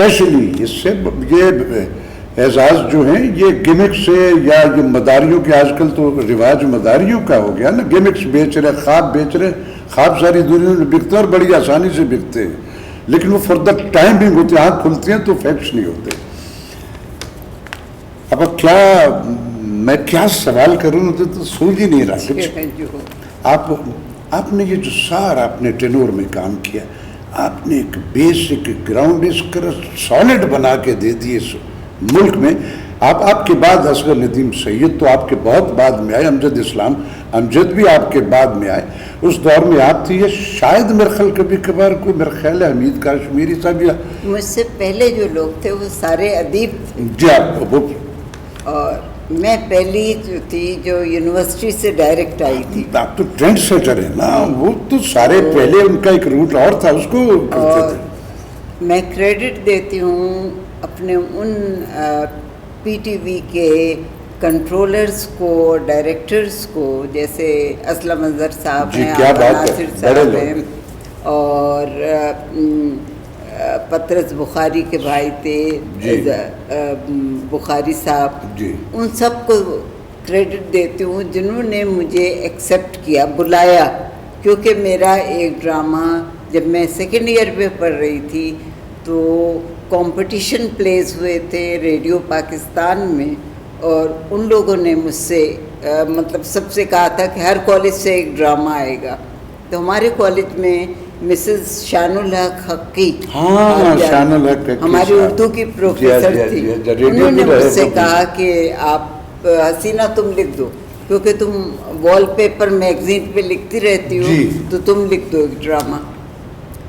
Especially اس سے یہ اعزاز جو ہیں یہ گمک سے یا یہ مداریوں کے آج کل تو رواج مداریوں کا ہو گیا نا, گمکس بیچ رہے, خواب بیچ رہے, خواب ساری دنیا میں بکتے ہیں اور بڑی آسانی سے بکتے ہیں, لیکن وہ فار دا ٹائمنگ ہوتی ہے, آنکھ کھلتی ہیں تو فیکٹس نہیں ہوتے. اب کیا میں کیا سوال کروں تو سوچ ہی نہیں رہا. آپ نے یہ جو سارا اپنے ٹینور میں کام کیا, آپ نے ایک بیسک گراؤنڈ اس طرح سالڈ بنا کے دے دیے ملک میں. آپ کے بعد اصغر ندیم سید تو آپ کے بہت بعد میں آئے, امجد اسلام امجد بھی آپ کے بعد میں آئے. اس دور میں آپ تھی, یہ شاید میرے خیال کبھی کبھار کوئی میرا خیال ہے حمید کاشمیری صاحب یا مجھ سے پہلے جو لوگ تھے وہ سارے ادیب تھے. جی آپ وہ, اور میں پہلی جو تھی جو یونیورسٹی سے ڈائریکٹ آئی تھی. آپ تو ٹرینڈ سیٹر ہیں نا, وہ تو سارے پہلے ان کا ایک روٹ اور تھا, اس کو کرتے تھے. میں کریڈٹ دیتی ہوں اپنے ان پی ٹی وی کے کنٹرولرز کو, ڈائریکٹرز کو, جیسے اسلم اظہر صاحب ہیں, ناصر صاحب ہیں, اور پطرس بخاری کے بھائی تھے بخاری صاحب, ان سب کو کریڈٹ دیتی ہوں جنہوں نے مجھے ایکسیپٹ کیا, بلایا. کیونکہ میرا ایک ڈرامہ جب میں سیکنڈ ایئر پہ پڑھ رہی تھی تو کمپٹیشن پلیز ہوئے تھے ریڈیو پاکستان میں, اور ان لوگوں نے مجھ سے مطلب سب سے کہا تھا کہ ہر کالج سے ایک ڈرامہ آئے گا. تو ہمارے کالج میں مسز شان الحق حقی, ہماری اردو کی پروفیسر تھی, انہوں نے مجھ سے کہا کہ آپ حسینہ تم لکھ دو, کیونکہ تم وال پیپر میگزین پہ لکھتی رہتی ہو تو تم لکھ دو ایک ڈرامہ.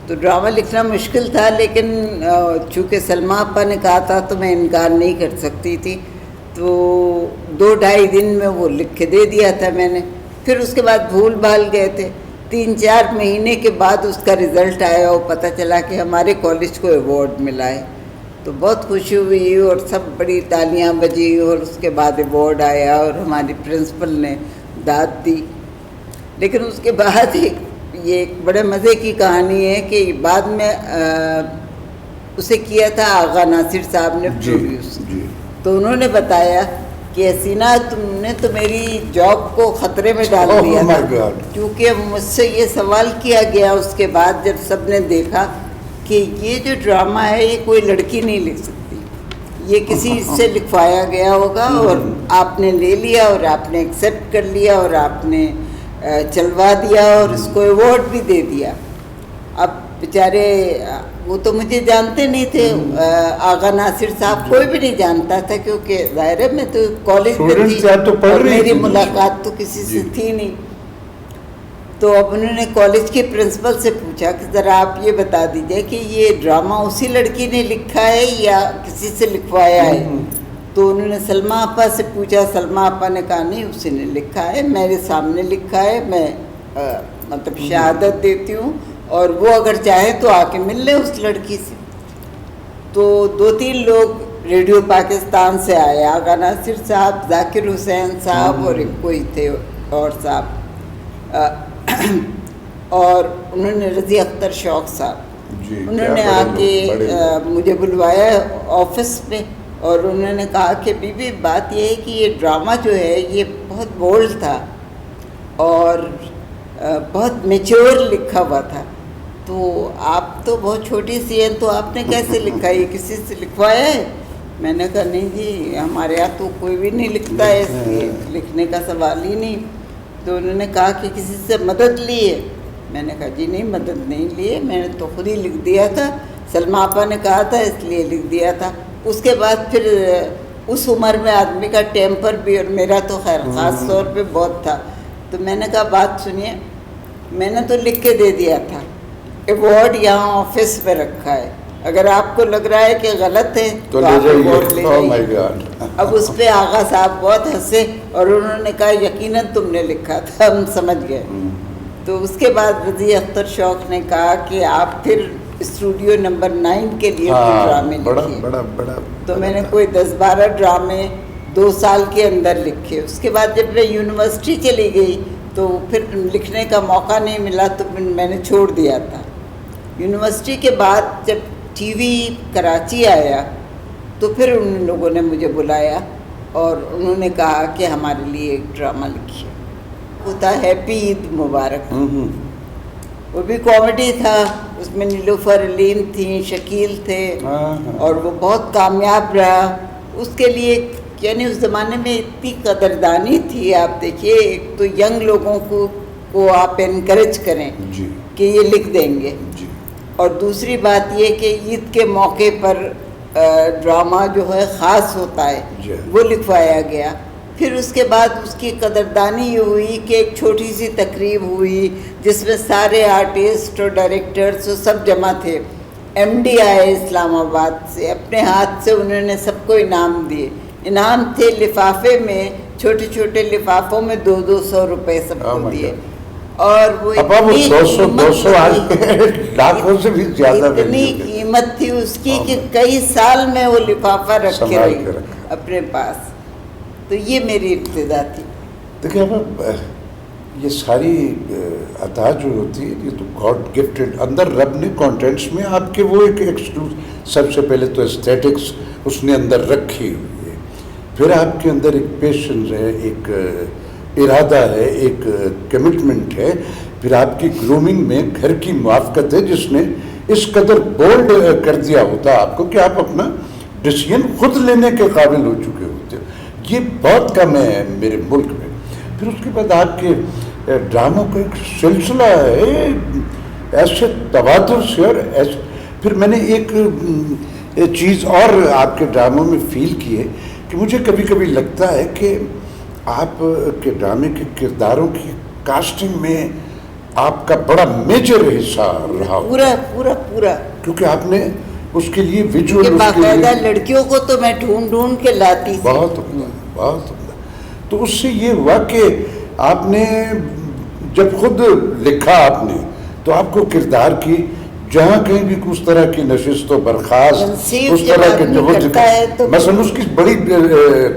تو ڈرامہ لکھنا مشکل تھا, لیکن چونکہ سلمیٰ آپا نے کہا تھا تو میں انکار نہیں کر سکتی تھی. تو 2-2.5 دن میں وہ لکھ کے دے دیا تھا میں نے. پھر اس کے بعد بھول بھال گئے تھے. 3-4 مہینے کے بعد اس کا رزلٹ آیا اور پتہ چلا کہ ہمارے کالج کو ایوارڈ ملا ہے. تو بہت خوشی ہوئی اور سب بڑی تالیاں بجی, اور اس کے بعد ایوارڈ آیا اور ہماری پرنسپل نے داد دی. لیکن اس کے بعد یہ ایک بڑے مزے کی کہانی ہے کہ بعد میں اسے کیا تھا آغا ناصر صاحب نے پروڈیوس. تو انہوں نے بتایا کہ حسینہ تم نے تو میری جاب کو خطرے میں ڈال دیا تھا, کیونکہ مجھ سے یہ سوال کیا گیا اس کے بعد جب سب نے دیکھا کہ یہ جو ڈرامہ ہے یہ کوئی لڑکی نہیں لکھ سکتی, یہ کسی سے لکھوایا گیا ہوگا, اور آپ نے لے لیا اور آپ نے ایکسیپٹ کر لیا اور آپ نے چلوا دیا اور اس کو ایوارڈ بھی دے دیا. اب بیچارے وہ تو مجھے جانتے نہیں تھے, آغا ناصر صاحب کوئی بھی نہیں جانتا تھا, کیونکہ ظاہر ہے میں تو کالج میں تھی اور میری ملاقات تو کسی سے تھی نہیں. تو اب انہوں نے کالج کے پرنسپل سے پوچھا کہ ذرا آپ یہ بتا دیجئے کہ یہ ڈرامہ اسی لڑکی نے لکھا ہے یا کسی سے لکھوایا ہے. تو انہوں نے سلمیٰ آپا سے پوچھا, سلمیٰ آپا نے کہا نہیں اسی نے لکھا ہے, میرے سامنے لکھا ہے, میں مطلب شہادت دیتی ہوں, اور وہ اگر چاہے تو آ کے مل لے اس لڑکی سے. تو 2-3 لوگ ریڈیو پاکستان سے آئے, آغا ناصر صاحب, ذاکر حسین صاحب اور ایک کوئی تھے اور صاحب, اور انہوں نے رضی اختر شوق صاحب, انہوں نے آ کے مجھے بلوایا آفس میں, اور انہوں نے کہا کہ بی بی بات یہ ہے کہ یہ ڈرامہ جو ہے یہ بہت بولڈ تھا اور بہت میچور لکھا ہوا تھا, تو آپ تو بہت چھوٹی سی ہیں, تو آپ نے کیسے لکھا, یہ کسی سے لکھوایا ہے؟ میں نے کہا نہیں جی ہمارے یہاں تو کوئی بھی نہیں لکھتا ہے, اس لیے لکھنے کا سوال ہی نہیں. تو انہوں نے کہا کہ کسی سے مدد لی ہے. میں نے کہا جی نہیں مدد نہیں لی ہے, میں نے تو خود ہی لکھ دیا تھا, سلمیٰ آپا نے کہا تھا اس لیے لکھ دیا تھا. اس کے بعد پھر اس عمر میں آدمی کا ٹیمپر بھی, اور میرا تو خیر خاص طور پہ بہت تھا. تو میں نے کہا بات سنیے, میں نے تو لکھ کے دے دیا تھا, ایوارڈ یہاں آفس میں رکھا ہے, اگر آپ کو لگ رہا ہے کہ غلط ہے تو آپ ایوارڈ لے جائیے. اب اس پہ آغا صاحب بہت ہنسے اور انہوں نے کہا یقیناً تم نے لکھا تھا, ہم سمجھ گئے. تو اس کے بعد رضی اختر شوق نے کہا کہ آپ پھر اسٹوڈیو نمبر 9 کے لیے ڈرامے لکھیے. تو میں نے کوئی 10-12 ڈرامے 2 سال کے اندر لکھے. اس کے بعد جب میں یونیورسٹی چلی گئی تو پھر لکھنے کا موقع نہیں ملا, تو میں نے چھوڑ دیا تھا. یونیورسٹی کے بعد جب ٹی وی کراچی آیا تو پھر ان لوگوں نے مجھے بلایا اور انہوں نے کہا کہ ہمارے لیے ایک ڈرامہ لکھیے. وہ تھا ہیپی عید مبارک. وہ بھی کامیڈی تھا, اس میں نیلوفر علیم تھیں, شکیل تھے, اور وہ بہت کامیاب رہا. اس کے لیے یعنی اس زمانے میں اتنی قدردانی تھی. آپ دیکھیے, ایک تو ینگ لوگوں کو آپ انکریج کریں کہ یہ لکھ دیں گے, اور دوسری بات یہ کہ عید کے موقع پر ڈرامہ جو ہے خاص ہوتا ہے وہ لکھوایا گیا. پھر اس کے بعد اس کی قدردانی یہ ہوئی کہ ایک چھوٹی سی تقریب ہوئی جس میں سارے آرٹسٹ اور ڈائریکٹرز سب جمع تھے. ایم ڈی آئے اسلام آباد سے, اپنے ہاتھ سے انہوں نے سب کو انعام دیے. انعام تھے لفافے میں, چھوٹے چھوٹے لفافوں میں 200 روپے سب کو دیے. اور وہ اتنی قیمت تھی اس کی کہ کئی سال میں وہ لفافہ رکھے رہی اپنے پاس. تو یہ میری ابتدا تھی. دیکھیں اب یہ ساری عطا جو ہوتی ہے یہ تو گاڈ گفٹڈ, اندر رب نے کانٹینٹس میں آپ کے وہ ایک سب سے پہلے تو اسٹیٹکس اس نے اندر رکھی ہوئی ہے, پھر آپ کے اندر ایک پیشنس ہے, ایک ارادہ ہے, ایک کمٹمنٹ ہے, پھر آپ کی گرومنگ میں گھر کی موافقت ہے جس نے اس قدر بولڈ کر دیا ہوتا آپ کو کہ آپ اپنا ڈیسیژن خود لینے کے قابل ہو چکے ہوتے ہو. یہ بہت کم ہے میرے ملک میں. پھر اس کے بعد آپ کے ڈراموں کا ایک سلسلہ ہے ایسے تبادل سے, اور ایسے پھر میں نے ایک چیز اور آپ کے ڈراموں میں فیل کی ہے کہ مجھے کبھی کبھی لگتا ہے کہ آپ کے ڈرامے کے کرداروں کی کاسٹنگ میں آپ کا بڑا میجر حصہ رہا پورا پورا پورا, کیونکہ آپ نے اس کے لیے ویژول باقاعدہ لڑکیوں کو تو میں ڈھونڈ کے لاتی تھی. بہت عمدہ, بہت عمدہ. تو اس سے یہ ہوا کہ آپ نے جب خود لکھا آپ نے تو آپ کو کردار کی جہاں کہیں بھی اس طرح کی نشست و برخاست اس طرح کے مثلا اس کی بڑی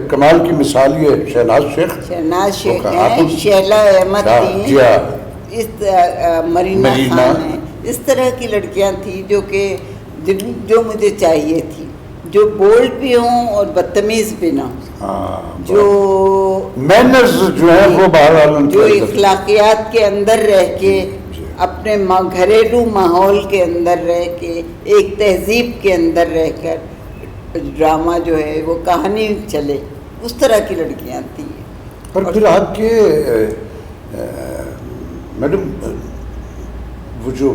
کمال کی مثال یہ شہناز شیخ ہیں, شیلا احمد تھیں, مرینا خان ہیں, اس طرح کی لڑکیاں تھیں جو مجھے چاہیے تھی, جو بولڈ بھی ہوں اور بدتمیز بھی نہ ہوں, جو مینرز جو ہیں وہ باہر, جو اخلاقیات کے اندر رہ کے اپنے گھریلو ماحول کے اندر رہ کے ایک تہذیب کے اندر رہ کر ڈرامہ جو ہے وہ کہانی چلے, اس طرح کی لڑکیاں تھیں. اور پھر آپ کے میڈم وہ جو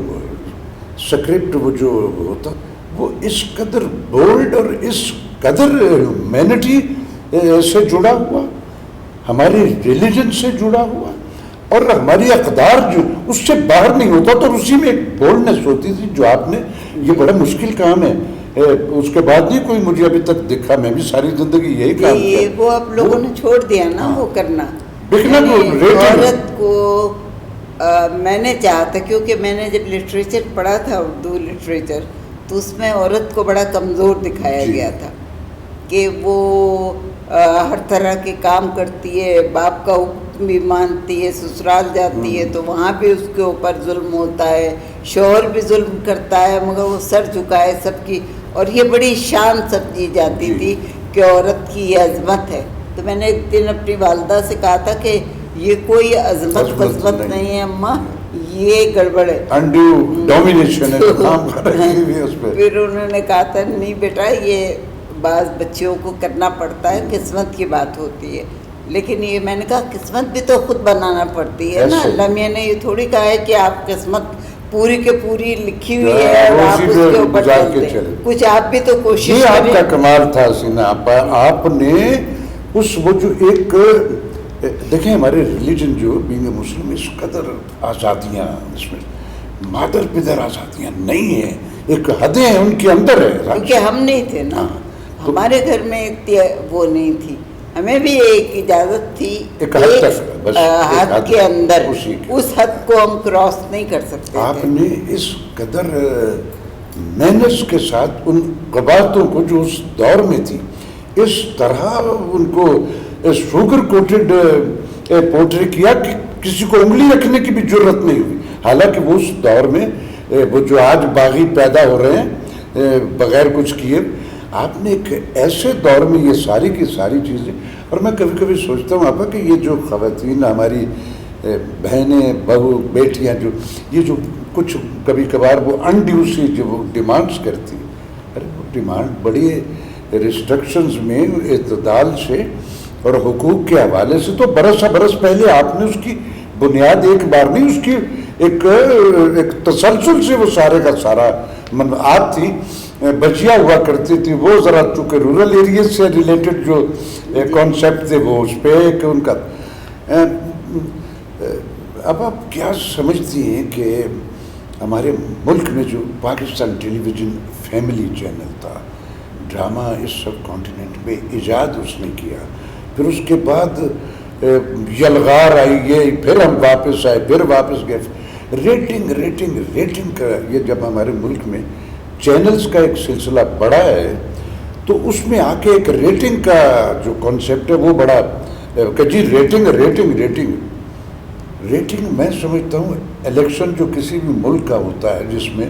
سکرپٹ وہ جو ہوتا وہ اس قدر بولڈ اور اس قدر ہیومینٹی سے جڑا ہوا, ہماری ریلیجن سے جڑا ہوا, اور ہماری اقدار جو اس سے باہر نہیں ہوتا, تو اسی میں ایک بولڈنس ہوتی تھی جو آپ نے, یہ بڑا مشکل کام ہے. اس کے بعد نہیں کوئی مجھے ابھی تک دکھا, میں بھی ساری زندگی یہی کام کیا. وہ آپ لوگوں نے چھوڑ دیا نا وہ کرنا. عورت کو میں نے چاہا تھا, کیونکہ میں نے جب لٹریچر پڑھا تھا اردو لٹریچر, تو اس میں عورت کو بڑا کمزور دکھایا گیا تھا کہ وہ ہر طرح کے کام کرتی ہے, باپ کا حکم بھی مانتی ہے, سسرال جاتی ہے تو وہاں بھی اس کے اوپر ظلم ہوتا ہے, شوہر بھی ظلم کرتا ہے مگر وہ سر جھکائے سب کی, اور یہ بڑی شان سمجھی جاتی تھی کہ عورت کی یہ عظمت ہے. تو میں نے ایک دن اپنی والدہ سے کہا تھا کہ یہ کوئی عظمت نہیں ہے اماں, یہ گڑبڑ ہے, ڈومینیشن ہے, کام کر رہی ہے اس پہ. پھر انہوں نے کہا تھا نہیں بیٹا, یہ بعض بچیوں کو کرنا پڑتا ہے, قسمت کی بات ہوتی ہے. لیکن یہ میں نے کہا قسمت بھی تو خود بنانا پڑتی ہے نا, اللہ میاں نے یہ تھوڑی کہا ہے کہ آپ قسمت پوری کے پوری لکھی ہوئی ہے اور آپ اس کے اوپر چلتے, کچھ آپ بھی تو کوشش کریں. یہ آپ کا کمال تھا حسینہ, آپ نے اس وہ جو ایک دیکھیں ہمارے ریلیجن جو بینگ اے مسلم اس قدر آزادیاں, اس میں مادر پدر آزادیاں نہیں ہیں, ایک حدیں ہیں ان کے اندر ہے, کیونکہ ہم نہیں تھے نا, ہمارے گھر میں وہ نہیں تھی, ہمیں بھی ایک اجازت تھی ایک حد کے اندر, اس حد کو ہم کراس نہیں کر سکتے. آپ نے اس قدر محنت کے ساتھ ان قباحتوں کو جو اس دور میں تھی اس طرح ان کو شوگر کوٹڈ پورٹری کیا کہ کسی کو انگلی رکھنے کی بھی جرت نہیں ہوئی. حالانکہ وہ اس دور میں وہ جو آج باغی پیدا ہو رہے ہیں بغیر کچھ کیے آپ نے ایک ایسے دور میں یہ ساری کی ساری چیزیں. اور میں کبھی کبھی سوچتا ہوں آپا کہ یہ جو خواتین ہماری بہنیں بہو بیٹیاں جو یہ جو کچھ کبھی کبھار وہ انڈیو سی جو وہ ڈیمانڈس کرتی ہیں, ارے وہ ڈیمانڈ بڑی ریسٹرکشنز میں اعتدال سے اور حقوق کے حوالے سے تو برس پہلے آپ نے اس کی بنیاد ایک بار نہیں, اس کی ایک تسلسل سے وہ سارے کا سارا منفعات تھی بچیاں ہوا کرتی تھی. وہ ذرا چونکہ رورل ایریاز سے ریلیٹڈ جو کانسیپٹ تھے وہ اس پہ ایک ان کا. اب آپ کیا سمجھتی ہیں کہ ہمارے ملک میں جو پاکستان ٹیلی ویژن فیملی چینل تھا, ڈرامہ اس سب کانٹیننٹ میں ایجاد اس نے کیا, پھر اس کے بعد یلغار آئی گئی, پھر ہم واپس آئے, پھر واپس گئے. ریٹنگ کا یہ جب ہمارے ملک میں چینلز کا ایک سلسلہ بڑا ہے تو اس میں آ کے ایک ریٹنگ کا جو کانسیپٹ ہے وہ بڑا کہ جی ریٹنگ میں سمجھتا ہوں الیکشن جو کسی بھی ملک کا ہوتا ہے جس میں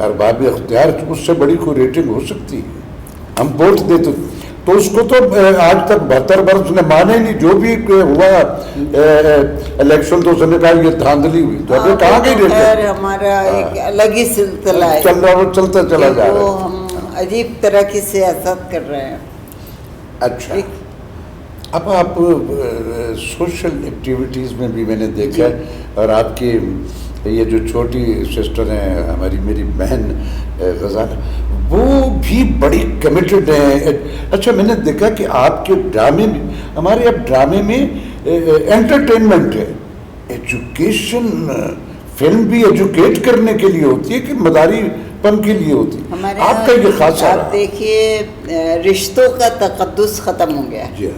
ارباب اختیار, اس سے بڑی کوئی ریٹنگ ہو سکتی ہے. ہم ووٹ دیتے تو اس کو تو آج تک 72 برس نے مانے نہیں, جو بھی ہوا الیکشن تو اس نے کہا یہ دھاندلی ہوئی. تو ابھی کہاں گئی ریٹنگ, ہمارا ایک الگ ہی سلسلہ ہے چل رہا وہ چلتا چلا جا رہا ہے. وہ ہم عجیب طرح کی سیاست کر رہے ہیں. اچھا, اب آپ سوشل ایکٹیویٹیز میں بھی میں نے دیکھا ہے, اور آپ کی یہ جو چھوٹی سسٹر ہیں ہماری میری بہن غزالہ, وہ بھی بڑی کمیٹڈ ہیں. اچھا میں نے دیکھا کہ آپ کے ڈرامے بھی, ہمارے اب ڈرامے میں انٹرٹینمنٹ ہے, ایجوکیشن فلم بھی ایجوکیٹ کرنے کے لیے ہوتی ہے کہ مداری پن کے لیے ہوتی ہے. آپ کا یہ خاصہ رہا. آپ دیکھیے رشتوں کا تقدس ختم ہو گیا. جی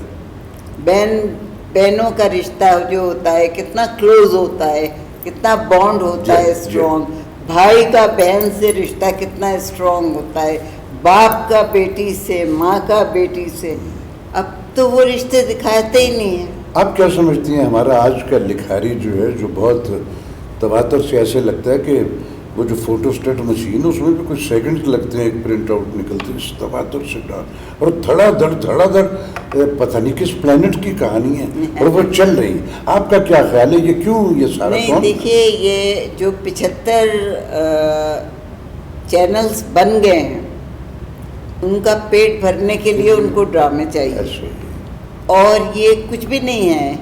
بہنوں کا رشتہ جو ہوتا ہے کتنا کلوز ہوتا ہے, کتنا بانڈ ہوتا ہے اسٹرانگ. بھائی کا بہن سے رشتہ کتنا اسٹرانگ ہوتا ہے, باپ کا بیٹی سے, ماں کا بیٹی سے. اب تو وہ رشتے دکھاتے ہی نہیں ہیں. آپ کیا سمجھتی ہیں ہمارا آج کا لکھاری جو ہے جو بہت تواتر سے ایسے لگتا ہے کہ وہ جو فوٹو اسٹیٹ مشین اس میں بھی کچھ سیکنڈ لگتے ہیں, ایک پرنٹ آؤٹ نکلتے ہیں, اس تواتر سے ڈال اور دھڑا دھڑ پتہ نہیں کس پلانٹ کی کہانی ہے اور وہ چل رہی. آپ کا کیا خیال ہے یہ کیوں یہ سارا؟ نہیں دیکھیے, یہ جو 75 چینلز بن گئے ہیں ان کا پیٹ بھرنے کے لیے ان کو ڈرامے چاہیے, اور یہ کچھ بھی نہیں ہے.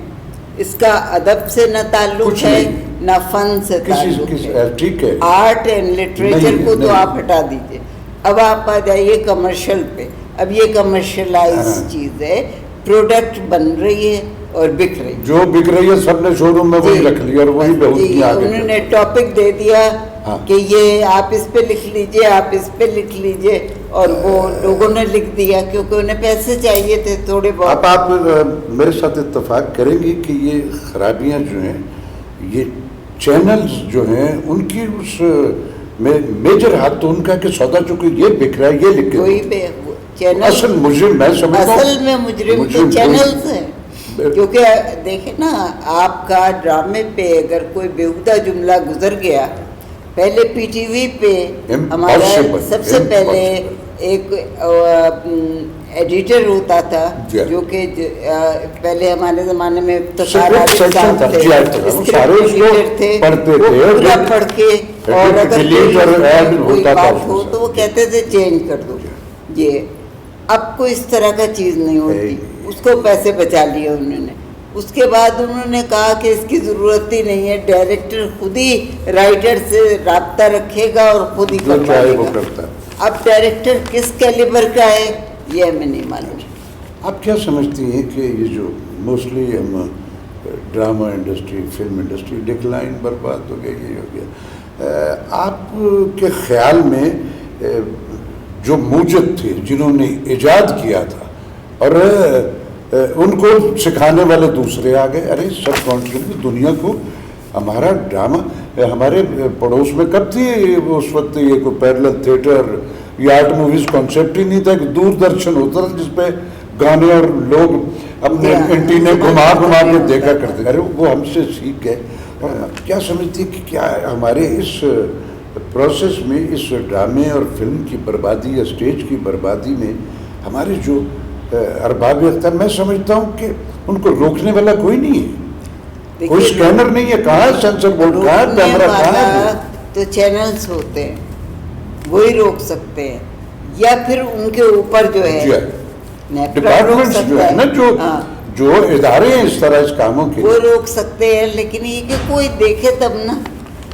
اس کا ادب سے نہ تعلق ہے نہ فن سے تعلق ہے. آرٹ اینڈ لٹریچر کو تو آپ ہٹا دیجئے. اب آپ آ جائیے کمرشل پہ. اب یہ کمرشلائز چیز ہے, پروڈکٹ بن رہی ہے اور بک رہی ہے. جو بک رہی ہے سب نے شو روم میں وہی رکھ لیا اور وہی بہت آگے. انہوں نے ٹاپک دے دیا کہ یہ آپ اس پہ لکھ لیجئے, آپ اس پہ لکھ لیجئے, اور وہ لوگوں نے لکھ دیا کیونکہ انہیں پیسے چاہیے تھے تھوڑے بہت. اب آپ میرے ساتھ اتفاق کریں گی کہ یہ خرابیاں جو ہیں, یہ چینلز جو ہیں ان کی اس میجر ہاتھ تو ان کا کہ سودا چونکہ یہ بک رہا ہے یہ لکھ کے اصل مجرم میں سمجھتا ہوں. اصل میں مجرم تو چینلز ہیں. کیونکہ دیکھیں نا, آپ کا ڈرامے پہ اگر کوئی بیہودہ جملہ گزر گیا, پہلے پی ٹی وی پہ ہمارا سب سے پہلے ایک ایڈیٹر ہوتا تھا جو کہ پہلے ہمارے زمانے میں پڑھ کے, اور اگر کوئی بات ہو تو وہ کہتے تھے چینج کر دو. یہ اب کوئی اس طرح کا چیز نہیں ہوتی. اس کو پیسے بچا لیے انہوں نے. اس کے بعد انہوں نے کہا کہ اس کی ضرورت ہی نہیں ہے, ڈائریکٹر خود ہی رائٹر سے رابطہ رکھے گا اور خود ہی کرے گا. اب ڈائریکٹر کس کیلیبر کا ہے یہ ہمیں نہیں معلوم. آپ کیا سمجھتی ہیں کہ یہ جو موسٹلی ہم drama industry, film industry decline, برباد ہو گیا, یہ ہو گیا, آپ کے خیال میں جو موجد تھے جنہوں نے ایجاد کیا تھا اور ان کو سکھانے والے دوسرے آ گئے, ارے سب کانٹیننٹ دنیا کو ہمارا ڈرامہ, ہمارے پڑوس میں کب تھی اس وقت یہ کوئی پیرلل تھیٹر یا آرٹ موویز کانسیپٹ ہی نہیں تھا, کہ دوردرشن ہوتا تھا جس پہ گانے اور لوگ اپنے اینٹینے گھما کے دیکھا کرتے. ارے وہ ہم سے سیکھ گئے. کیا سمجھتی کہ کیا ہمارے اس پروسیس میں اس ڈرامے اور فلم کی بربادی یا اسٹیج کی بربادی میں ہمارے جو ارباب اختیار، میں سمجھتا ہوں کہ ان کو روکنے والا کوئی نہیں ہے، کوئی اسکینر نہیں ہے. کہاں سینسر بورڈ، کہاں کیمرہ، کہاں؟ تو چینلز ہوتے ہیں وہی روک سکتے ہیں، یا پھر ان کے اوپر جو ہے ڈپارٹمنٹس جو ہے نا، جو ادارے ہیں اس طرح اس کاموں کے، وہ روک سکتے ہیں. لیکن یہ کہ کوئی دیکھے تب نا.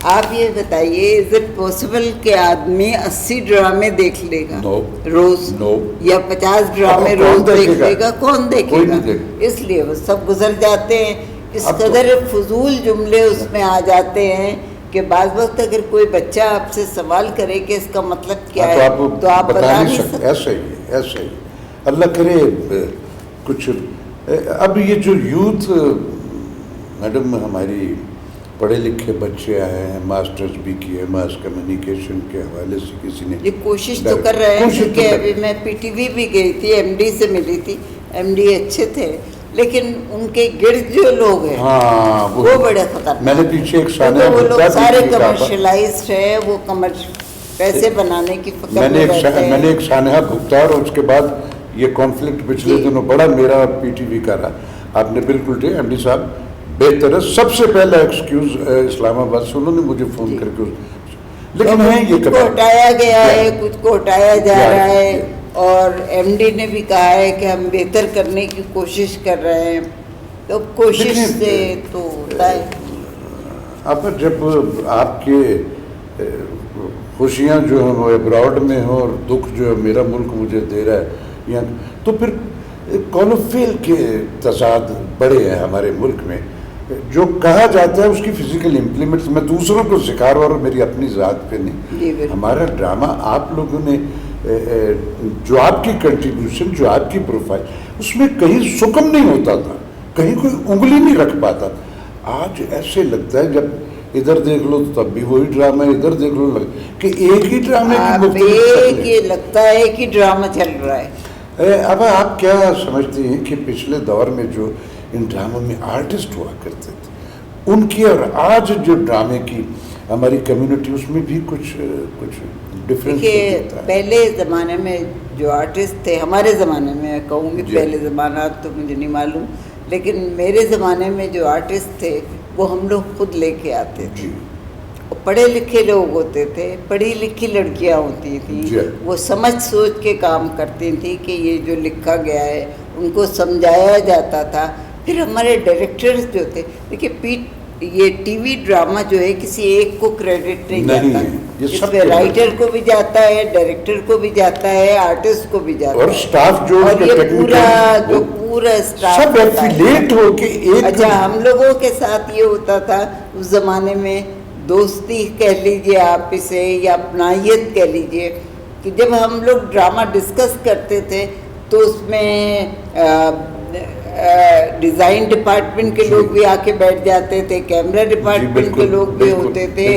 آپ یہ بتائیے، از اٹ پاسبل کہ آدمی 80 ڈرامے دیکھ لے گا روز، یا 50 ڈرامے روز دیکھ لے گا؟ کون دیکھے گا؟ اس لیے وہ سب گزر جاتے ہیں. اس قدر فضول جملے اس میں آ جاتے ہیں کہ بعض وقت اگر کوئی بچہ آپ سے سوال کرے کہ اس کا مطلب کیا ہے تو آپ بتا نہیں سکتے. ایسا ہی ہے، ایسا ہی. اللہ کرے کچھ. اب یہ جو یوتھ میڈم ہماری پڑھے لکھے بچے آئے ہیں، ماسٹرز بھی کیے، ماس کمیونیکیشن کے حوالے سے کسی نے یہ کوشش تو کر رہے ہیں. کیونکہ ابھی میں پی ٹی وی بھی گئی تھی، ایم ڈی سے ملی تھی. ایم ڈی اچھے تھے، لیکن ان کے گرد جو لوگ ہیں وہ بڑے خطرناک. میں نے پیچھے ایک سانحہ وہ لوگ سارے کمرشلائزڈ ہیں، وہ پیسے بنانے کی فکر میں نے ایک سانحہ بھگتا، اور اس کے بعد یہ کانفلکٹ پچھلے دنوں بڑا میرا پی ٹی وی کا رہا. آپ نے بالکل ٹھیک، ایم ڈی صاحب بہتر ہے. سب سے پہلا ایکسکیوز اسلام آباد سے انہوں نے مجھے فون کر کے، لیکن کچھ کو ہٹایا گیا ہے، کچھ کو ہٹایا جا رہا ہے، اور ایم ڈی نے بھی کہا ہے کہ ہم بہتر کرنے کی کوشش کر رہے ہیں. تو کوشش سے تو ہوتا ہے. اب جب آپ کے خوشیاں جو ہیں وہ ابراڈ میں ہوں اور دکھ جو ہے میرا ملک مجھے دے رہا ہے، یا تو پھر کال و فیل کے تضاد بڑے ہیں ہمارے ملک میں. جو کہا جاتا ہے اس کی فزیکل امپلیمنٹس میں دوسروں کو سکھا رہا ہوں، اور میری اپنی ذات پہ نہیں. ہمارا ڈرامہ آپ لوگوں نے جو آپ کی کنٹریبیوشن، جو آپ کی پروفائل، اس میں کہیں سکم نہیں ہوتا تھا، کہیں کوئی انگلی نہیں رکھ پاتا. آج ایسے لگتا ہے جب ادھر دیکھ لو تو تب بھی وہی ڈرامہ، ادھر دیکھ لو کہ ایک ہی ڈرامے کی یہ لگتا ہے کہ ڈرامہ چل رہا ہے. اب آپ کیا سمجھتے ہیں کہ پچھلے دور میں جو ان ڈراموں میں آرٹسٹ ہوا کرتے تھے، ان کی اور آج جو ڈرامے کی ہماری کمیونٹی، اس میں بھی کچھ ڈفرینس ہوتا ہے؟ پہلے زمانے میں جو آرٹسٹ تھے، ہمارے زمانے میں کہوں گی، پہلے زمانہ تو مجھے نہیں معلوم، لیکن میرے زمانے میں جو آرٹسٹ تھے وہ ہم لوگ خود لے کے آتے تھے. پڑھے لکھے لوگ ہوتے تھے، پڑھی لکھی لڑکیاں ہوتی تھیں، وہ سمجھ سوچ کے کام کرتی تھیں کہ یہ جو لکھا گیا ہے ان کو سمجھایا جاتا تھا. پھر ہمارے ڈائریکٹرز جو تھے، دیکھیے یہ ٹی وی ڈرامہ جو ہے کسی ایک کو کریڈٹ نہیں جاتا، اس میں رائٹر کو بھی جاتا ہے، ڈائریکٹر کو بھی جاتا ہے، آرٹسٹ کو بھی جاتا ہے، اور اسٹاف جو پورا اسٹاف سب ایفیلیٹ ہو کے ایک. اچھا، ہم لوگوں کے ساتھ یہ ہوتا تھا اس زمانے میں، دوستی کہہ لیجیے آپ اسے یا اپنائیت کہہ لیجیے، کہ جب ہم لوگ ڈرامہ ڈسکس کرتے تھے تو اس میں ڈیزائن ڈپارٹمنٹ کے لوگ بھی آ کے بیٹھ جاتے تھے، کیمرہ ڈپارٹمنٹ کے لوگ بھی ہوتے تھے،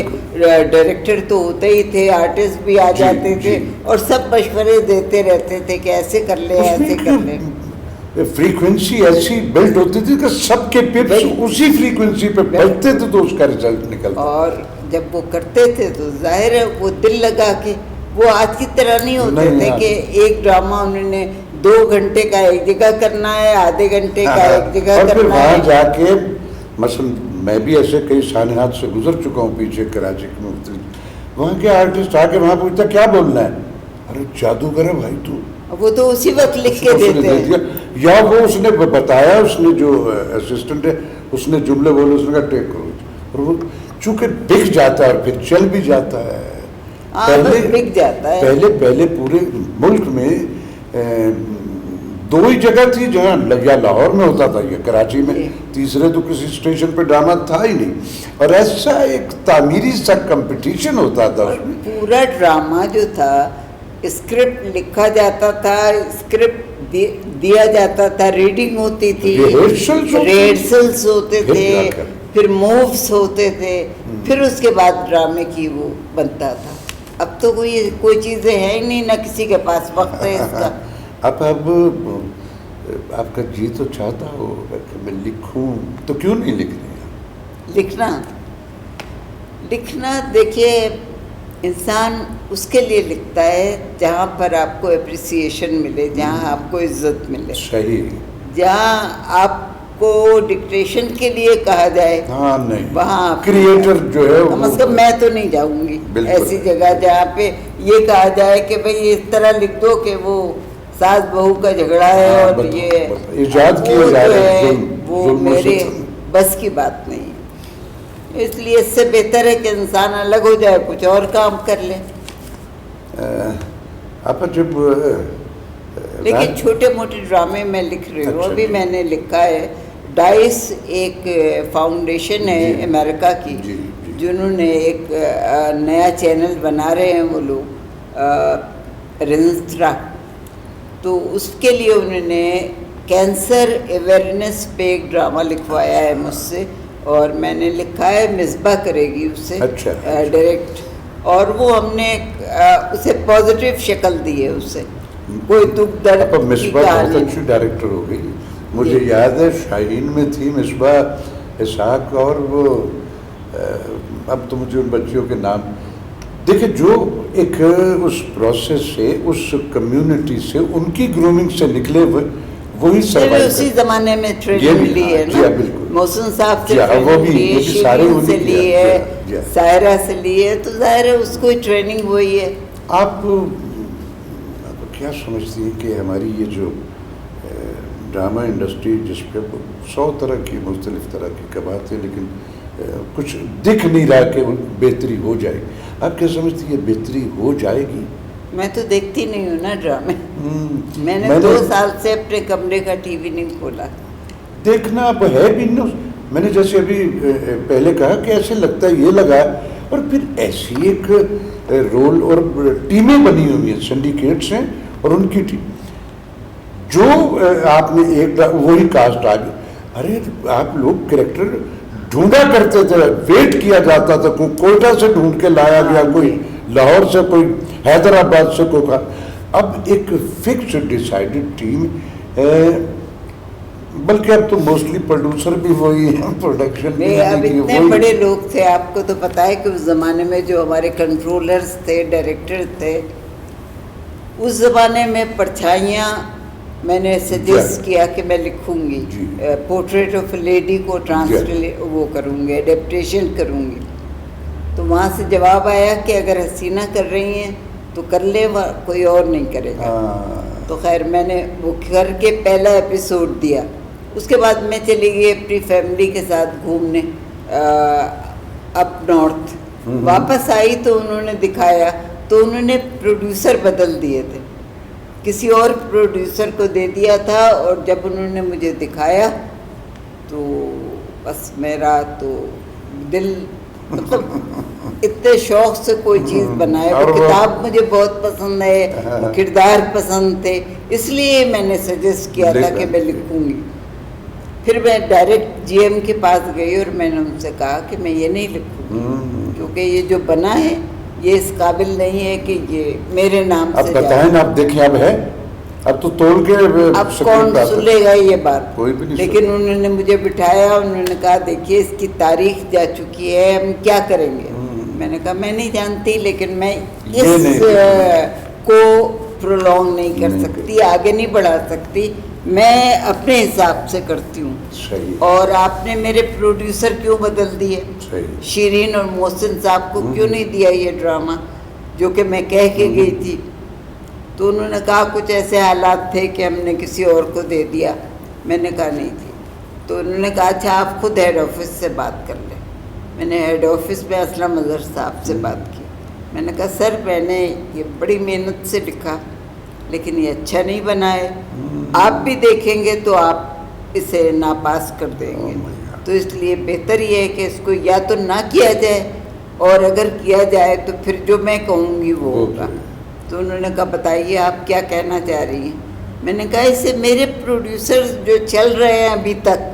ڈائریکٹر تو ہوتے ہی تھے، آرٹسٹ بھی آ جاتے تھے، اور سب مشورے دیتے رہتے تھے کہ ایسے کر لیں، ایسے کر لیں. فریکوینسی ایسی بلڈ ہوتی تھی کہ سب کے پپس اسی فریکوینسی پہ بجتے تھے تو اس کا رزلٹ نکلتا. اور جب وہ کرتے تھے تو ظاہر ہے وہ دل لگا کے، وہ آج کی طرح نہیں ہوتے تھے کہ ایک ڈرامہ انہوں نے 2 گھنٹے کا ایک جگہ کرنا ہے، آدھے گھنٹے کا ایک جگہ کرنا ہے. اور پھر وہاں جا کے مثلا میں بھی ایسے کئی سانحات سے گزر چکا ہوں پیچھے کراچی کے مختلف، وہاں کے آرٹسٹ آ کے وہاں پوچھتا کیا بولنا ہے، ارے جادوگر ہے بھائی تو، وہ تو اسی وقت لکھ کے دیتے ہیں. یا وہ اس نے بتایا، اس نے جو اسسٹنٹ ہے اس نے جملے بولے، اس نے کہا ٹیک کرو، اور وہ چونکہ بک جاتا ہے اور پھر چل بھی جاتا ہے. پہلے پورے ملک میں 2 ہی جگہ تھی جہاں، یا لاہور میں ہوتا تھا یا کراچی میں، تیسرے تو کسی اسٹیشن پہ ڈرامہ تھا ہی نہیں. اور ایسا ایک تعمیری سا کمپٹیشن ہوتا تھا اس میں. پورا ڈرامہ جو تھا اسکرپٹ لکھا جاتا تھا، اسکرپٹ دیا جاتا تھا، ریڈنگ ہوتی تھی، ریہرسلز ہوتے تھے، پھر مووز ہوتے تھے، پھر اس کے بعد ڈرامے کی وہ بنتا تھا. اب تو کوئی چیزیں ہیں ہی نہیں، نہ کسی کے پاس وقت ہے اس کا. اب آپ کا جی تو چاہتا ہو کہ میں لکھوں تو کیوں نہیں لکھ رہے ہیں؟ لکھنا دیکھیے انسان اس کے لیے لکھتا ہے جہاں پر آپ کو اپریسیشن ملے, جہاں آپ کو عزت ملے. صحیح. جہاں آپ کو ڈکٹیشن کے لیے کہا جائے ہاں نہیں, وہاں کریٹر جو ہے کم از کم میں تو نہیں جاؤں گی ایسی بالکل. جگہ جہاں پہ یہ کہا جائے کہ بھئی اس طرح لکھ دو کہ وہ ساس بہو کا جھگڑا ہے اور یہ ایجاد کیا جا رہا ہے, وہ میرے بس کی بات نہیں. اس لیے اس سے بہتر ہے کہ انسان الگ ہو جائے, کچھ اور کام کر لے. آپ جب لیکن چھوٹے موٹے ڈرامے میں لکھ رہی ہوں. اچھا ابھی میں نے لکھا ہے ڈائس, ایک فاؤنڈیشن ہے امریکہ کی, جنہوں نے ایک نیا چینل بنا رہے ہیں وہ لوگ رنسٹرا. تو اس کے لیے انہوں نے کینسر اویئرنیس پہ ایک ڈرامہ لکھوایا ہے مجھ سے, اور میں نے لکھا ہے, مصباح کرے گی اسے ڈائریکٹ, اور وہ ہم نے اسے پازیٹیو شکل دی ہے. اسے کوئی دکھ درد کی مصباح کہانی. بہت اچھی ڈائریکٹر ہو گئی. مجھے یاد ہے شاہین میں تھی مصباح اسحاق, اور وہ اب تو مجھے ان بچیوں کے نام دیکھیں, جو ایک اس پروسیس سے, اس کمیونٹی سے, ان کی گرومنگ سے نکلے ہوئے, وہی سروائیو اسی زمانے میں ٹریننگ لی ہے نا, محسن صاحب سے ٹریننگ لی ہے, شیرین سے لی ہے, سائرہ سے لی ہے, تو ظاہر ہے اس کو ٹریننگ ہوئی ہے. آپ کیا سمجھتی ہیں کہ ہماری یہ جو ڈرامہ انڈسٹری, جس پہ 100 طرح کی مختلف طرح کی کبات ہیں, لیکن کچھ دکھ نہیں رہا کہ بہتری ہو جائے, آپ کیا سمجھتی ہیں یہ بہتری ہو جائے گی؟ میں تو دیکھتی نہیں ہوں نا ڈرامے. میں نے 2 سال سے اپنے کمرے کا ٹی وی نہیں کھولا. دیکھنا اب ہے بھی نہیں. میں نے جیسے ابھی پہلے کہا کہ ایسے لگتا ہے یہ لگا, اور پھر ایسی ایک رول اور ٹیمیں بنی ہوئی ہیں, سنڈیکیٹس ہیں, اور ان کی ٹیم جو آپ نے ایک وہی کاسٹ آ گئی. ارے آپ لوگ کریکٹر ڈھونڈا کرتے تھے, ویٹ کیا جاتا تھا, کوئی کوئٹہ سے ڈھونڈ کے لایا گیا, کوئی لاہور سے, کوئی حیدرآباد سے, کوئی. اب ایک فکس ڈیسائیڈڈ ٹیم, بلکہ اب تو موسٹلی پروڈیوسر بھی وہی ہیں, پروڈکشن بھی اب اتنے بڑے لوگ تھے. آپ کو تو پتہ ہے کہ اس زمانے میں جو ہمارے کنٹرولرز تھے, ڈائریکٹر تھے, اس زمانے میں پرچھائیاں میں نے سجیسٹ کیا کہ میں لکھوں گی, پورٹریٹ آف اے لیڈی کو ٹرانسلیٹ وہ کروں گی, ایڈیپٹیشن کروں گی. تو وہاں سے جواب آیا کہ اگر حسینہ کر رہی ہیں تو کر لے, کوئی اور نہیں کرے گا. تو خیر میں نے وہ کر کے پہلا ایپیسوڈ دیا. اس کے بعد میں چلی گئی اپنی فیملی کے ساتھ گھومنے اپ نارتھ. واپس آئی تو انہوں نے دکھایا, تو انہوں نے پروڈیوسر بدل دیے تھے, کسی اور پروڈیوسر کو دے دیا تھا. اور جب انہوں نے مجھے دکھایا تو بس میرا تو دل, مطلب اتنے شوق سے کوئی چیز بنائے. وہ کتاب مجھے بہت پسند ہے, وہ کردار پسند تھے, اس لیے میں نے سجیسٹ کیا تھا کہ میں لکھوں گی. پھر میں ڈائریکٹ جی ایم کے پاس گئی اور میں نے ان سے کہا کہ میں یہ نہیں لکھوں گی, کیونکہ یہ جو بنا ہے یہ اس قابل نہیں ہے کہ یہ میرے نام سے. اب بتائیں, آپ دیکھیں اب ہے, اب تو توڑ کے, اب کون سنے گا یہ بات. کوئی بھی نہیں. لیکن انہوں نے مجھے بٹھایا, انہوں نے کہا دیکھیے اس کی تاریخ جا چکی ہے, ہم کیا کریں گے. میں نے کہا میں نہیں جانتی, لیکن میں اس کو پرولونگ نہیں کر سکتی, آگے نہیں بڑھا سکتی, میں اپنے حساب سے کرتی ہوں. اور آپ نے میرے پروڈیوسر کیوں بدل دیے, شیرین اور محسن صاحب کو کیوں نہیں دیا یہ ڈرامہ جو کہ میں کہہ کے گئی تھی. تو انہوں نے کہا کچھ ایسے حالات تھے کہ ہم نے کسی اور کو دے دیا. میں نے کہا نہیں تھی. تو انہوں نے کہا اچھا آپ خود ہیڈ آفس سے بات کر لیں. میں نے ہیڈ آفس میں اسلم اظہر صاحب سے بات کی. میں نے کہا سر میں نے یہ بڑی محنت سے لکھا, لیکن یہ اچھا نہیں بنا ہے, آپ بھی دیکھیں گے تو آپ اسے ناپاس کر دیں گے. تو اس لیے بہتر یہ ہے کہ اس کو یا تو نہ کیا جائے, اور اگر کیا جائے تو پھر جو میں کہوں گی وہ ہوگا. تو انہوں نے کہا بتائیے آپ کیا کہنا چاہ رہی ہیں. میں نے کہا اسے میرے پروڈیوسر جو چل رہے ہیں ابھی تک,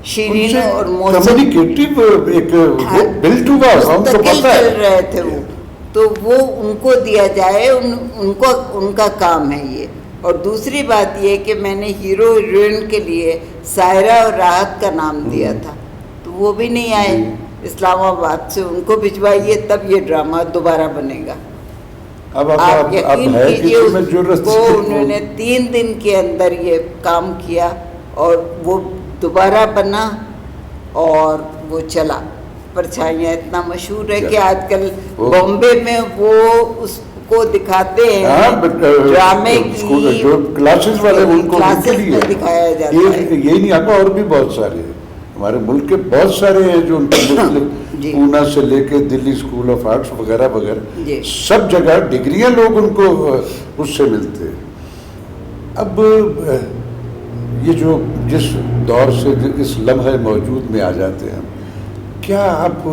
شیرین اور محسن مستقل چل رہے تھے وہ, تو وہ ان کو دیا جائے, ان کا کام ہے یہ. اور دوسری بات یہ کہ میں نے ہیرو ہیروئن کے لیے سائرہ اور راحت کا نام دیا تھا, تو وہ بھی نہیں آئے. اسلام آباد سے ان کو بھجوائیے, تب یہ ڈرامہ دوبارہ بنے گا. اب آپ یقین کیجیے ضرورت کو انہوں نے 3 دن کے اندر یہ کام کیا اور وہ دوبارہ بنا اور وہ چلا. پرچھائیاں اتنا مشہور ہے کہ آج کل بامبے میں وہ اس کو دکھاتے ہیں ڈرامے کی کلاسز والے ان کو میں دکھایا جاتا ہے. یہی نہیں آتا, اور بھی بہت سارے ہیں ہمارے ملک کے, بہت سارے ہیں جو ان کے پونا سے لے کے دلی اسکول آف آرٹس وغیرہ وغیرہ سب جگہ ڈگریاں لوگ ان کو اس سے ملتے ہیں. اب یہ جو جس دور سے اس لمحے موجود میں آ جاتے ہیں, کیا آپ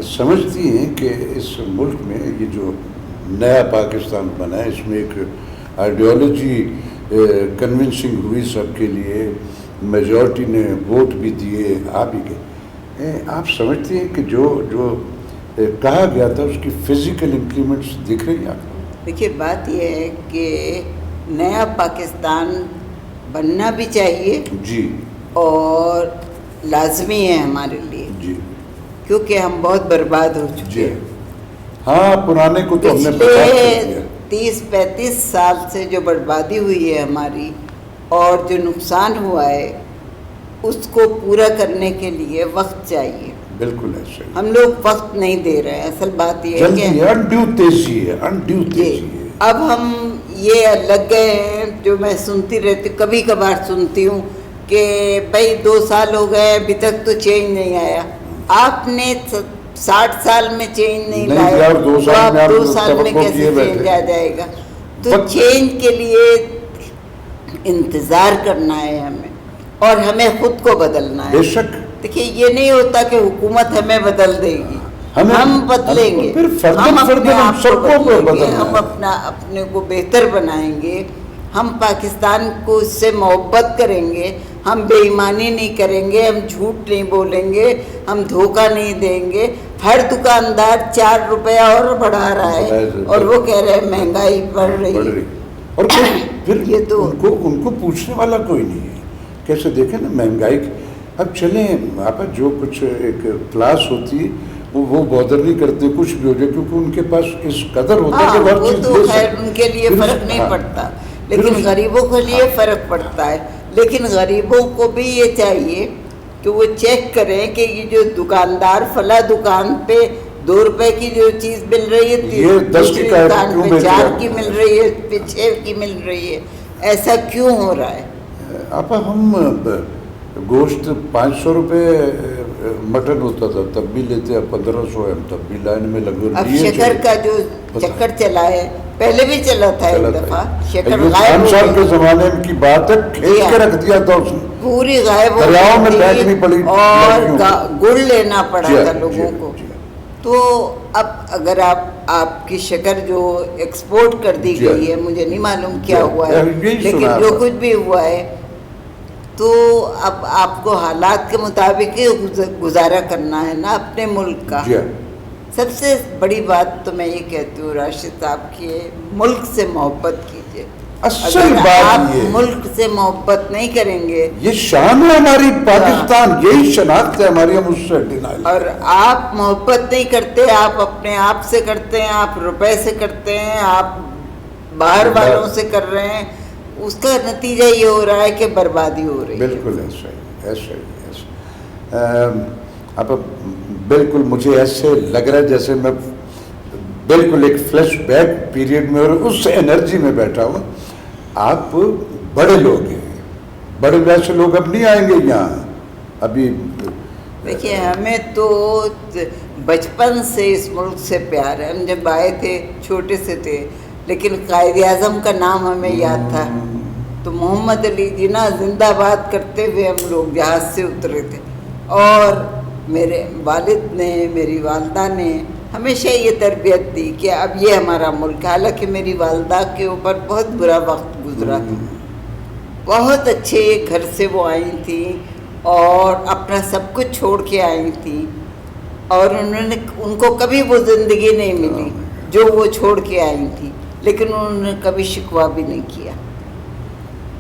سمجھتی ہیں کہ اس ملک میں یہ جو نیا پاکستان بنا ہے, اس میں ایک آئیڈیالوجی کنونسنگ ہوئی سب کے لیے, میجورٹی نے ووٹ بھی دیے, آ بھی گئے, آپ سمجھتے ہیں کہ جو کہا گیا تھا اس کی فزیکل امپلیمنٹس دکھ رہی ہیں آپ کو؟ دیکھیے بات یہ ہے کہ نیا پاکستان بننا بھی چاہیے جی, اور لازمی ہے ہمارے لیے جی, کیونکہ ہم بہت برباد ہو چکے ہیں. ہاں, پرانے کو تو ہم نے پچھلے 30-35 سال سے جو بربادی ہوئی ہے ہماری اور جو نقصان ہوا ہے اس کو پورا کرنے کے لیے وقت چاہیے. بالکل ایسا ہم لوگ وقت نہیں دے رہے ہیں. اصل بات یہ ہے کہ انڈیو تیزی ہے. اب ہم یہ لگ گئے ہیں, جو میں سنتی رہتی کبھی کبھار سنتی ہوں کہ بھائی 2 سال ہو گئے ابھی تک تو چینج نہیں آیا. آپ نے 60 سال میں چینج نہیں لایا تو آپ 2 سال میں کیسے چینج آ جائے گا؟ تو چینج کے لیے انتظار کرنا ہے ہمیں, اور ہمیں خود کو بدلنا ہے. بے شک. دیکھیے یہ نہیں ہوتا کہ حکومت ہمیں بدل دے گی, ہم بدلیں گے, ہم اپنے آپ کو بدلیں گے, ہم اپنے کو بہتر بنائیں گے, ہم پاکستان کو اس سے محبت کریں گے, ہم بے ایمانی نہیں کریں گے, ہم جھوٹ نہیں بولیں گے, ہم دھوکہ نہیں دیں گے. ہر دکاندار 4 روپیہ اور بڑھا رہا ہے اور وہ کہہ رہے ہیں مہنگائی بڑھ رہی ہے, اور پھر یہ تو ان کو پوچھنے والا کوئی نہیں ہے. کیسے دیکھیں نا مہنگائی. اب چلیں آپ, جو کچھ ایک کلاس ہوتی ہے وہ بودر نہیں کرتے کچھ بھی ہو جائے, کیونکہ ان کے پاس اس قدر ہوتا ہے کہ ہر چیز تو خیر ان کے لیے فرق نہیں پڑتا, لیکن غریبوں کے لیے فرق پڑتا ہے. لیکن غریبوں کو بھی یہ چاہیے کہ وہ چیک کریں کہ یہ جو دکاندار فلاں دکان پہ 2 روپے کی جو چیز مل رہی ہے, 10 کی دکان پہ 4 کی مل رہی ہے, 6 کی مل رہی ہے, ایسا کیوں ہو رہا ہے؟ آپ ہم گوشت 500 روپے مٹن ہوتا تھا تب بھی لیتے, اب 1500 ہے, تب بھی لائن میں لگے. اب شکر کا جو چکر چلا ہے, پہلے بھی چلا تھا ایک دفعہ, شکر غائب 5 سال کے زمانے کی بات ہے, کھینچ کے رکھ دیا تھا اس نے, پوری غائب ہو گئی اور گڑ لینا پڑا تھا لوگوں کو. تو اب اگر آپ کی شکر جو ایکسپورٹ کر دی گئی ہے, مجھے نہیں معلوم کیا ہوا ہے, لیکن جو کچھ بھی ہوا ہے تو اب آپ کو حالات کے مطابق ہی گزارا کرنا ہے نا اپنے ملک کا. سب سے بڑی بات تو میں یہ کہتی ہوں راشد صاحب کی, ملک سے محبت کیجیے. اصل بات آپ ملک سے محبت نہیں کریں گے, یہ شان ہے ہماری پاکستان, یہی شناخت ہے ہماری, ہم اس سے ڈینائل. اور آپ محبت نہیں کرتے, آپ اپنے آپ سے کرتے ہیں, آپ روپے سے کرتے ہیں, آپ باہر والوں سے کر رہے ہیں, اس کا نتیجہ یہ ہو رہا ہے کہ بربادی ہو رہی ہے. بالکل ایسا ہی. اب بالکل مجھے ایسے لگ رہا ہے جیسے میں بالکل ایک فلیش بیک پیریڈ میں اور اس انرجی میں بیٹھا ہوں. آپ بڑے لوگ ہیں, بڑے ویسے لوگ اب نہیں آئیں گے یہاں ابھی. دیکھیے ہمیں تو بچپن سے اس ملک سے پیار ہے. ہم جب آئے تھے چھوٹے سے تھے, لیکن قائد اعظم کا نام ہمیں یاد تھا, تو محمد علی جناح زندہ باد کرتے ہوئے ہم لوگ جہاز سے اترے تھے. اور میرے والد نے, میری والدہ نے ہمیشہ یہ تربیت دی کہ اب یہ ہمارا ملک ہے. حالانکہ میری والدہ کے اوپر بہت برا وقت گزرا تھا, بہت اچھے گھر سے وہ آئی تھیں اور اپنا سب کچھ چھوڑ کے آئی تھیں, اور ان کو کبھی وہ زندگی نہیں ملی جو وہ چھوڑ کے آئی تھیں, لیکن انہوں نے کبھی شکوہ بھی نہیں کیا.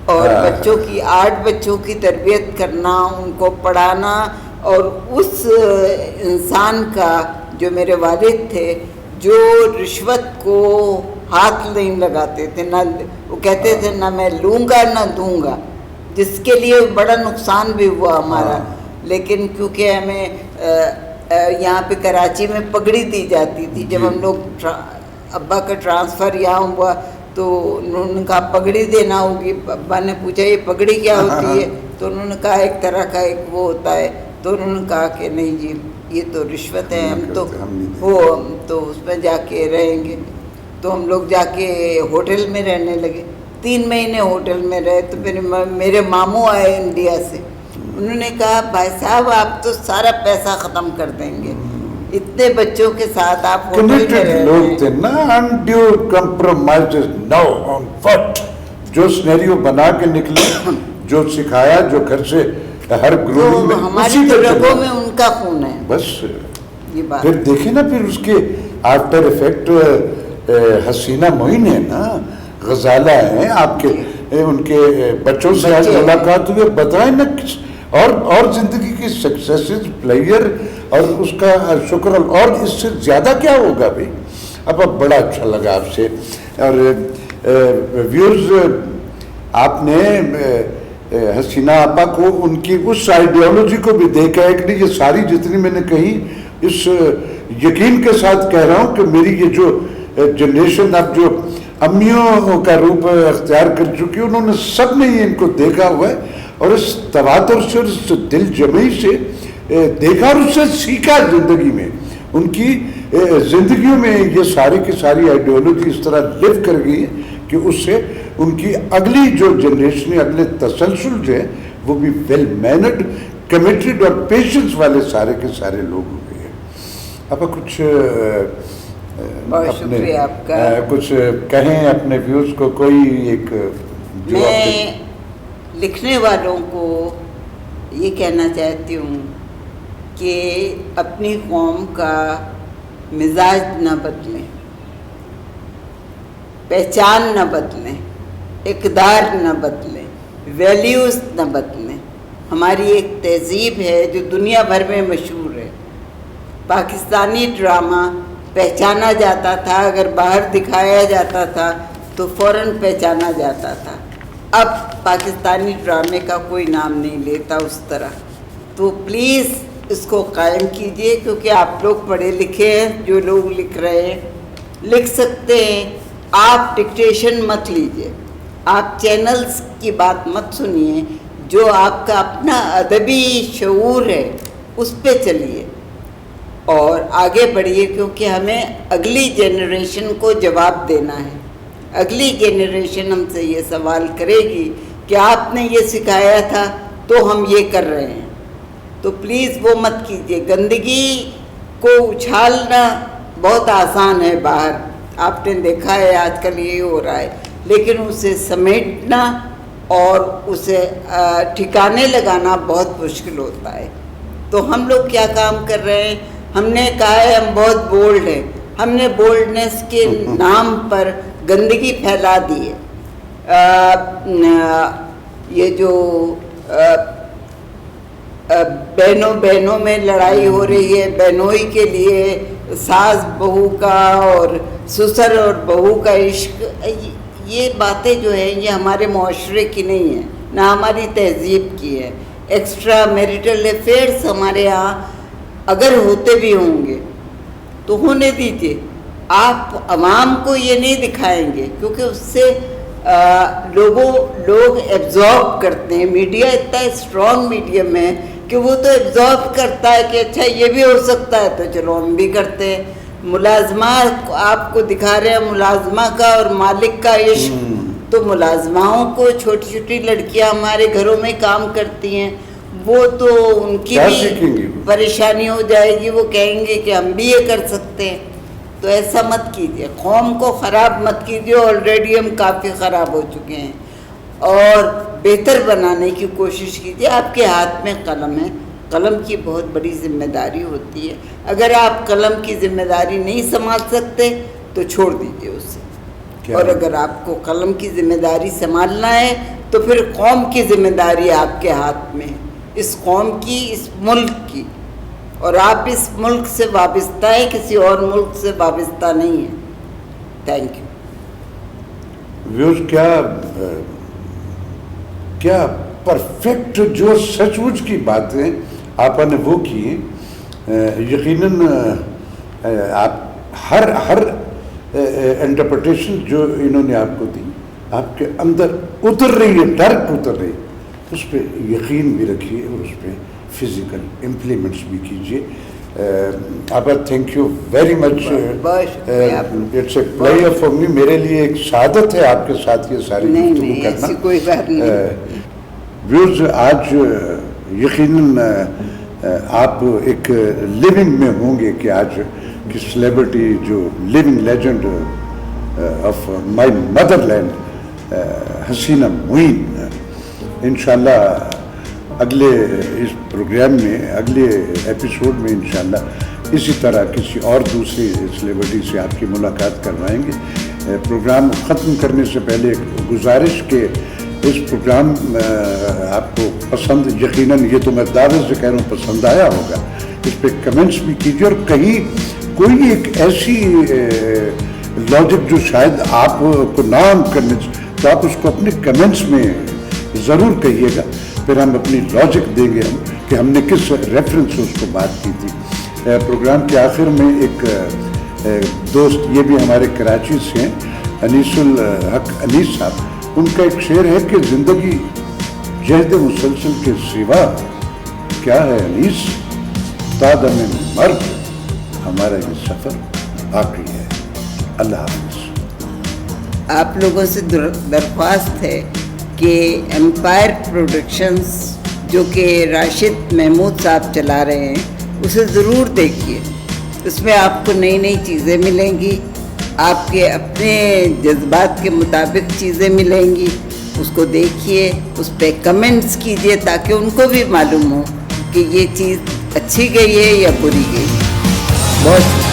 اور بچوں کی 8 بچوں کی تربیت کرنا, ان کو پڑھانا, اور اس انسان کا جو میرے والد تھے جو رشوت کو ہاتھ نہیں لگاتے تھے، نہ وہ کہتے تھے نہ میں لوں گا نہ دوں گا، جس کے لیے بڑا نقصان بھی ہوا ہمارا، لیکن کیونکہ ہمیں یہاں پہ کراچی میں پگڑی دی جاتی تھی، جب ہم لوگ ابا کا ٹرانسفر یہاں ہوا تو انہوں نے کہا پگڑی دینا ہوگی، ابا نے پوچھا یہ پگڑی کیا ہوتی ہے، تو انہوں نے کہا ایک طرح کا ایک وہ ہوتا ہے، تو انہوں نے کہا کہ نہیں جی یہ تو رشوت ہے، ہم تو وہ تو اس میں جا کے رہیں گے، تو ہم لوگ جا کے ہوٹل میں رہنے لگے، 3 مہینے ہوٹل میں رہے، تو پھر میرے ماموں آئے انڈیا سے، انہوں نے کہا بھائی صاحب آپ تو سارا پیسہ ختم کر دیں گے، اتنے بچوں کے ساتھ آپ ہوٹل میں رہ لوگ تھے نا، انڈیو کمپرومائز نو آن فٹ، جو سینیریو بنا کے نکلے، جو سکھایا، جو گھر سے ہر گروہ میں ہماری رگوں میں ان کا خون ہے بس یہ بات۔ پھر دیکھیں نا پھر اس کے آفٹر افیکٹ حسینہ معین ہے نا، غزالہ ہیں آپ کے، ان کے بچوں سے آج ملاقات ہوئی، بتائیں نا اور زندگی کی سکسیسز پلیئر، اور اس کا شکر، اور اس سے زیادہ کیا ہوگا بھائی۔ اب بڑا اچھا لگا آپ سے، اور ویورز آپ نے حسینہ آپا کو ان کی اس آئیڈیالوجی کو بھی دیکھا ہے کہ نہیں، یہ ساری جتنی میں نے کہی اس یقین کے ساتھ کہہ رہا ہوں کہ میری یہ جو جنریشن اب جو امیوں کا روپ اختیار کر چکی ہے، انہوں نے سب نے ان کو دیکھا ہوا ہے، اور اس تواتر سے، اس دل جمعی سے دیکھا اور اس سے سیکھا زندگی میں، ان کی زندگیوں میں یہ ساری کی ساری آئیڈیالوجی اس طرح لیو کر گئی ہے کہ اس سے ان کی اگلی جو جنریشن، اگلے تسلسل جو ہے وہ بھی ویل مینرڈ، کمیٹڈ اور پیشنس والے سارے کے سارے لوگ ہو گئے ہیں۔ اب کچھ شکریہ آپ کا، کچھ کہیں اپنے ویوز کو، کوئی ایک میں لکھنے والوں کو یہ کہنا چاہتی ہوں کہ اپنی قوم کا مزاج نہ بدلیں، پہچان نہ بدلیں، اقدار نہ بدلیں، ویلیوز نہ بدلیں۔ ہماری ایک تہذیب ہے جو دنیا بھر میں مشہور ہے۔ پاکستانی ڈرامہ پہچانا جاتا تھا، اگر باہر دکھایا جاتا تھا تو فوراً پہچانا جاتا تھا۔ اب پاکستانی ڈرامے کا کوئی نام نہیں لیتا اس طرح، تو پلیز اس کو قائم کیجئے، کیونکہ آپ لوگ پڑھے لکھے ہیں، جو لوگ لکھ رہے ہیں لکھ سکتے ہیں، آپ ڈکٹیشن مت لیجئے، آپ چینلز کی بات مت سنیے، جو آپ کا اپنا ادبی شعور ہے اس پہ چلیے اور آگے بڑھیے، کیونکہ ہمیں اگلی جنریشن کو جواب دینا ہے۔ اگلی جنریشن ہم سے یہ سوال کرے گی کہ آپ نے یہ سکھایا تھا تو ہم یہ کر رہے ہیں، تو پلیز وہ مت کیجیے۔ گندگی کو اچھالنا بہت آسان ہے باہر، آپ نے دیکھا ہے آج کل یہ ہو رہا ہے، لیکن اسے سمیٹنا اور اسے ٹھکانے لگانا بہت مشکل ہوتا ہے۔ تو ہم لوگ کیا کام کر رہے ہیں؟ ہم نے کہا ہے ہم بہت بولڈ ہیں، ہم نے بولڈنس کے نام پر گندگی پھیلا دی ہے۔ یہ جو بہنوں میں لڑائی ہو رہی ہے، بہنوئی کے لیے، ساس بہو کا اور سسر اور بہو کا عشق، یہ باتیں جو ہیں یہ ہمارے معاشرے کی نہیں ہیں، نہ ہماری تہذیب کی ہے۔ ایکسٹرا میریٹل افیئرس ہمارے ہاں اگر ہوتے بھی ہوں گے تو ہونے دیجیے، آپ عوام کو یہ نہیں دکھائیں گے، کیونکہ اس سے لوگ ایبزارب کرتے ہیں۔ میڈیا اتنا اسٹرانگ میڈیم ہے کہ وہ تو ایبزارب کرتا ہے کہ اچھا یہ بھی ہو سکتا ہے تو چلو ہم بھی کرتے ہیں۔ ملازمہ آپ کو دکھا رہے ہیں، ملازمہ کا اور مالک کا عشق، تو ملازماؤں کو چھوٹی چھوٹی لڑکیاں ہمارے گھروں میں کام کرتی ہیں، وہ تو ان کی بھی پریشانی ہو جائے گی، وہ کہیں گے کہ ہم بھی یہ کر سکتے ہیں۔ تو ایسا مت کیجیے، قوم کو خراب مت کیجیے، آلریڈی ہم کافی خراب ہو چکے ہیں، اور بہتر بنانے کی کوشش کیجیے۔ آپ کے ہاتھ میں قلم ہے، قلم کی بہت بڑی ذمہ داری ہوتی ہے، اگر آپ قلم کی ذمہ داری نہیں سنبھال سکتے تو چھوڑ دیجیے اسے، اور اگر آپ کو قلم کی ذمہ داری سنبھالنا ہے تو پھر قوم کی ذمہ داری آپ کے ہاتھ میں ہے۔ اس قوم کی, اس ملک کی, اور آپ اس ملک سے وابستہ ہیں, کسی اور ملک سے وابستہ نہیں ہیں. Thank you. ویوز کیا پرفیکٹ جو سچ مچ کی باتیں آپ نے وہ کی. یقیناً آپ ہر انٹرپریٹیشن جو انہوں نے آپ کو دی, آپ کے اندر اتر رہی ہے, ڈرک اتر رہی ہے, اس پہ یقین بھی رکھیے اور اس پہ فزیکل امپلیمنٹس بھی کیجیے. آبا thank you very much. It's a player for me. میرے لیے ایک سعادت ہے آپ کے ساتھ یہ ساری گفتگو کرنا. کوئی بات نہیں. ویوز آج یقیناً آپ ایک لیونگ میں ہوں گے کہ آج کی سیلیبریٹی جو living legend of my motherland Haseena Moin, انشاءاللہ اگلے اس پروگرام میں, اگلے ایپیسوڈ میں انشاءاللہ اسی طرح کسی اور دوسری سیلیبریٹی سے آپ کی ملاقات کروائیں گے. پروگرام ختم کرنے سے پہلے ایک گزارش کہ اس پروگرام آپ کو پسند, یقیناً یہ تو میں دعوے سے کہہ رہا ہوں پسند آیا ہوگا, اس پہ کمنٹس بھی کیجیے, اور کہیں کوئی ایک ایسی لاجک جو شاید آپ کو نام کرنے تو آپ اس کو اپنے کمنٹس میں ضرور کہیے گا, پھر ہم اپنی لاجک دیں گے کہ ہم نے کس ریفرنس سے اس کو بات کی تھی. پروگرام کے آخر میں ایک دوست, یہ بھی ہمارے کراچی سے ہیں, انیس الحق انیس صاحب, ان کا ایک شعر ہے کہ زندگی جہد مسلسل کے سوا کیا ہے انیس, تا دم مرگ ہمارا یہ سفر باقی ہے. اللہ حافظ. آپ لوگوں سے درخواست ہے کہ ایمپائر پروڈکشنز جو کہ راشد محمود صاحب چلا رہے ہیں, اسے ضرور دیکھیے. اس میں آپ کو نئی نئی چیزیں ملیں گی, آپ کے اپنے جذبات کے مطابق چیزیں ملیں گی. اس کو دیکھیے, اس پہ کمنٹس کیجیے تاکہ ان کو بھی معلوم ہو کہ یہ چیز اچھی گئی ہے یا بری گئی. بہت